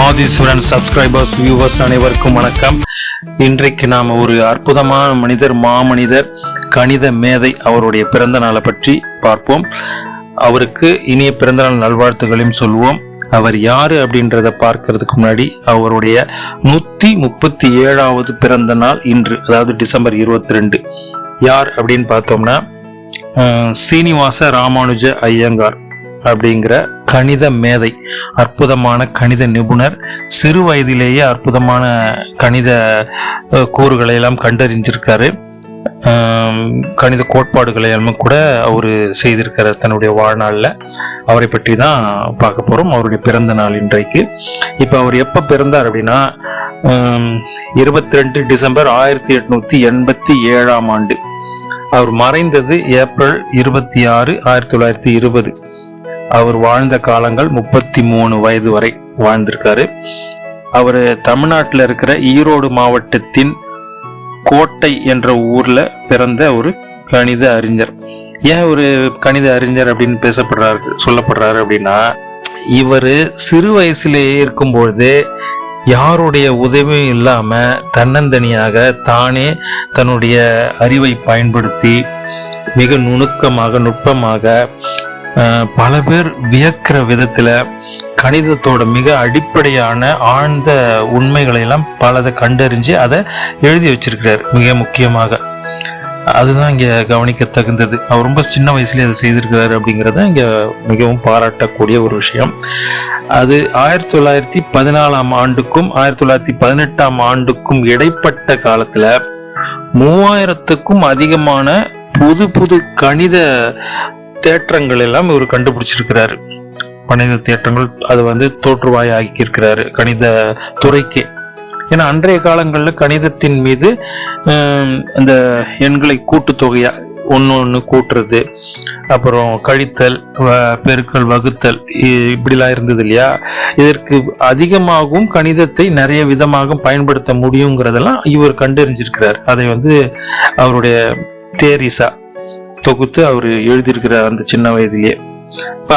Adhiswaran subscribers viewers அனைவருக்கும் வணக்கம். இன்றைக்கு நாம் ஒரு அற்புதமான மனிதர், மாமனிதர், கணித மேதை, அவருடைய பிறந்த நாளை பற்றி பார்ப்போம். அவருக்கு இனிய பிறந்தநாள் நல்வாழ்த்துக்களையும் சொல்லுவோம். அவர் யாரு அப்படின்றத பார்க்கறதுக்கு முன்னாடி அவருடைய 137வது பிறந்த நாள் இன்று, அதாவது டிசம்பர் 22. யார் அப்படின்னு பார்த்தோம்னா சீனிவாச ராமானுஜ ஐயங்கார் அப்படிங்கிற கணித மேதை, அற்புதமான கணித நிபுணர். சிறு வயதிலேயே அற்புதமான கணித கூறுகளை எல்லாம் கண்டறிஞ்சிருக்காரு. கணித கோட்பாடுகளை எல்லாம் கூட அவரு செய்திருக்காரு தன்னுடைய வாழ்நாளில். அவரை பற்றி தான் பார்க்க போறோம். அவருடைய பிறந்த நாள் இன்றைக்கு. இப்போ அவர் எப்ப பிறந்தார் அப்படின்னா 22 டிசம்பர் 1887ஆம் ஆண்டு. அவர் மறைந்தது ஏப்ரல் 26, 1920. அவர் வாழ்ந்த காலங்கள் 33 வயது வரை வாழ்ந்திருக்காரு. அவர் தமிழ்நாட்டில் இருக்கிற ஈரோடு மாவட்டத்தின் கோட்டை என்ற ஊர்ல பிறந்த ஒரு கணித அறிஞர். ஏன் ஒரு கணித அறிஞர் அப்படின்னு சொல்லப்படுறாரு அப்படின்னா, இவர் சிறு வயசுலேயே இருக்கும்பொழுது யாருடைய உதவியும் இல்லாம தன்னந்தனியாக தானே தன்னுடைய அறிவை பயன்படுத்தி மிக நுட்பமாக பல பேர் வியக்கிற விதத்துல கணிதத்தோட மிக அடிப்படையான ஆழ்ந்த உண்மைகளை எல்லாம் பலதை கண்டறிஞ்சு அதை எழுதி வச்சிருக்கிறார். மிக முக்கியமாக அதுதான் இங்க கவனிக்க தகுந்தது. அவர் ரொம்ப சின்ன வயசுலயே அதை செய்திருக்கிறாரு அப்படிங்கிறத இங்க மிகவும் பாராட்டக்கூடிய ஒரு விஷயம். அது 1914ஆம் ஆண்டுக்கும் 1918ஆம் ஆண்டுக்கும் இடைப்பட்ட காலத்துல 3000த்துக்கும் அதிகமான புது கணித தேற்றங்கள் எல்லாம் இவர் கண்டுபிடிச்சிருக்கிறாரு. கணித தேற்றங்கள் அது தோற்றுவாய் ஆக்கி இருக்கிறாரு கணித துறைக்கு. ஏன்னா அன்றைய காலங்கள்ல கணிதத்தின் மீது அந்த எண்களை கூட்டுத்தொகையா ஒன்னு கூட்டுறது, அப்புறம் கழித்தல், பெருக்கல், வகுத்தல், இப்படிலாம் இருந்தது இல்லையா. இதற்கு அதிகமாகவும் கணிதத்தை நிறைய விதமாக பயன்படுத்த முடியுங்கிறதெல்லாம் இவர் கண்டறிஞ்சிருக்கிறார். அதை அவருடைய தேரிசா தொகுத்து அவர் எழுதியிருக்கிறார் அந்த சின்ன வயதிலேயே.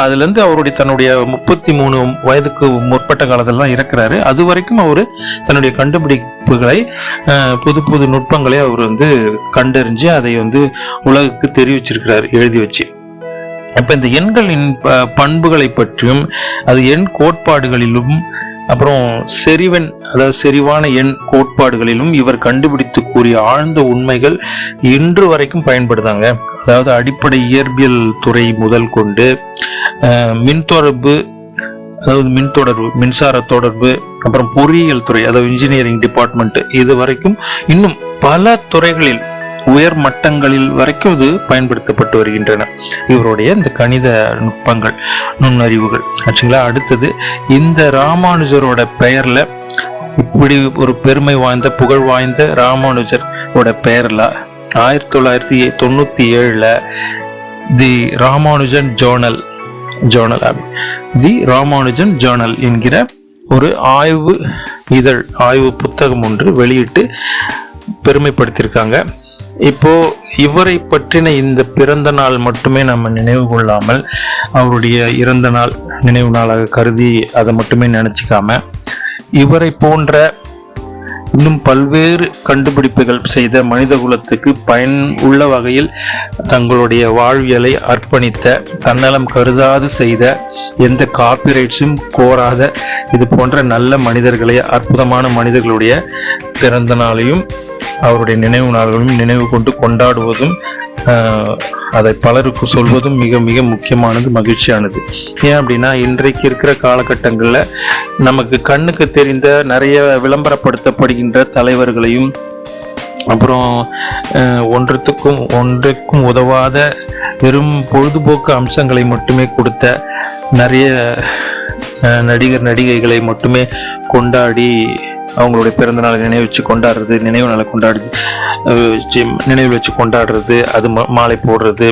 அதுல இருந்து அவருடைய தன்னுடைய 33 வயதுக்கு முற்பட்ட காலத்துல தான் இருக்கிறாரு. அது வரைக்கும் அவரு தன்னுடைய கண்டுபிடிப்புகளை, புது நுட்பங்களை அவர் கண்டறிஞ்சு அதை உலகுக்கு தெரிவிச்சிருக்கிறார் எழுதி வச்சு. இப்ப இந்த எண்களின் பண்புகளை பற்றியும் அது எண் கோட்பாடுகளிலும் அப்புறம் செறிவான எண் கோட்பாடுகளிலும் இவர் கண்டுபிடித்து கூறிய ஆழ்ந்த உண்மைகள் இன்று வரைக்கும் பயன்படுதாங்க. அதாவது அடிப்படை இயற்பியல் துறை முதல் கொண்டு மின்தொடர்பு, மின்சார தொடர்பு, அப்புறம் பொறியியல் துறை, அதாவது இன்ஜினியரிங் டிபார்ட்மெண்ட், இது வரைக்கும் இன்னும் பல துறைகளில் உயர் மட்டங்களில் வரைக்கும் இது பயன்படுத்தப்பட்டு வருகின்றன. இவருடைய இந்த கணித நுட்பங்கள், நுண்ணறிவுகள் ஆச்சுங்களா. அடுத்தது, இந்த ராமானுஜரோட பெயர்ல இப்படி ஒரு பெருமை வாய்ந்த, புகழ் வாய்ந்த ராமானுஜரோட பெயர்ல 1997 தி ராமானுஜன் ஜேர்னல் என்கிற ஒரு ஆய்வு புத்தகம் ஒன்று வெளியிட்டு பெருமைப்படுத்தியிருக்காங்க. இப்போ இவரை பற்றின இந்த பிறந்த நாள் மட்டுமே நம்ம நினைவு கொள்ளாமல், அவருடைய இறந்த நாள் நினைவு நாளாக கருதி அதை மட்டுமே நினைச்சுக்காம, இவரை போன்ற இன்னும் பல்வேறு கண்டுபிடிப்புகள் செய்த, மனித குலத்துக்கு பயன் உள்ள வகையில் தங்களுடைய வாழ்வியலை அர்ப்பணித்த, தன்னலம் கருதாது செய்த, எந்த காப்பிரைட்ஸும் கோராத இது போன்ற நல்ல மனிதர்களை, அற்புதமான மனிதர்களுடைய பிறந்த நாளையும் அவருடைய நினைவு நாள்களும் நினைவு கொண்டு கொண்டாடுவதும், அதை பலருக்கு சொல்வதும் மிக மிக முக்கியமானது, மகிழ்ச்சியானது. ஏன் அப்படின்னா, இன்றைக்கு இருக்கிற காலகட்டங்களில் நமக்கு கண்ணுக்கு தெரிந்த நிறைய விளம்பரப்படுத்தப்படுகின்ற தலைவர்களையும், அப்புறம் ஒன்றுக்கும் உதவாத வெறும் பொழுதுபோக்கு அம்சங்களை மட்டுமே கொடுத்த நிறைய நடிகர் நடிகைகளை மட்டுமே கொண்டாடி அவங்களுடைய பிறந்த நாளை நினைவு வச்சு கொண்டாடுறது, அது மாலை போடுறது,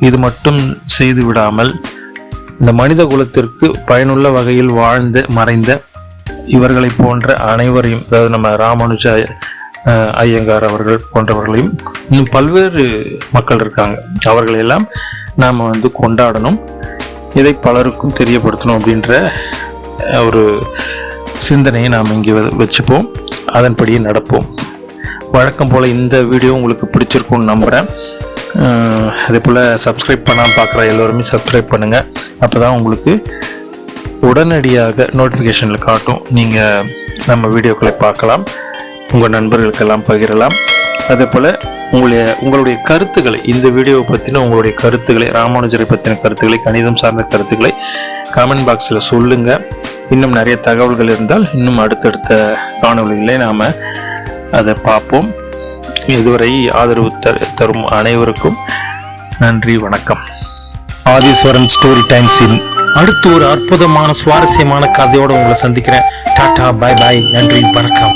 இது மட்டும் செய்து விடாமல் இந்த மனித குலத்திற்கு பயனுள்ள வகையில் வாழ்ந்து மறைந்த இவர்களை போன்ற அனைவரையும், அதாவது நம்ம ராமானுஜ ஐயங்கார் அவர்கள் போன்றவர்களையும் இன்னும் பல்வேறு மக்கள் இருக்காங்க, அவர்களையெல்லாம் நாம் கொண்டாடணும். இதை பலருக்கும் தெரியப்படுத்தணும் அப்படின்ற ஒரு சிந்தனையை நாம் இங்கே வச்சுப்போம், அதன்படியே நடப்போம். வழக்கம் போல் இந்த வீடியோ உங்களுக்கு பிடிச்சிருக்கும்னு நம்புகிறேன். அதே போல் சப்ஸ்கிரைப் பண்ணாமல் பார்க்குற எல்லோருமே சப்ஸ்கிரைப் பண்ணுங்கள். அப்போ தான் உங்களுக்கு உடனடியாக நோட்டிஃபிகேஷனில் காட்டும். நீங்கள் நம்ம வீடியோக்களை பார்க்கலாம், உங்கள் நண்பர்களுக்கெல்லாம் பகிரலாம். அதே போல் உங்களுடைய கருத்துக்களை, இந்த வீடியோவை பற்றின உங்களுடைய கருத்துக்களை, ராமானுஜரை பற்றின கருத்துக்களை, கணிதம் சார்ந்த கருத்துக்களை கமெண்ட் பாக்ஸில் சொல்லுங்கள். இன்னும் நிறைய தகவல்கள் இருந்தால் இன்னும் அடுத்தடுத்த காணொளிகளை நாம் அதை பார்ப்போம். இதுவரை ஆதரவு தரும் அனைவருக்கும் நன்றி, வணக்கம். ஆதீஸ்வரன் ஸ்டோரி டைம்ஸின் அடுத்து ஒரு அற்புதமான சுவாரஸ்யமான கதையோடு உங்களை சந்திக்கிறேன். டாடா, பாய் பாய், நன்றி, வணக்கம்.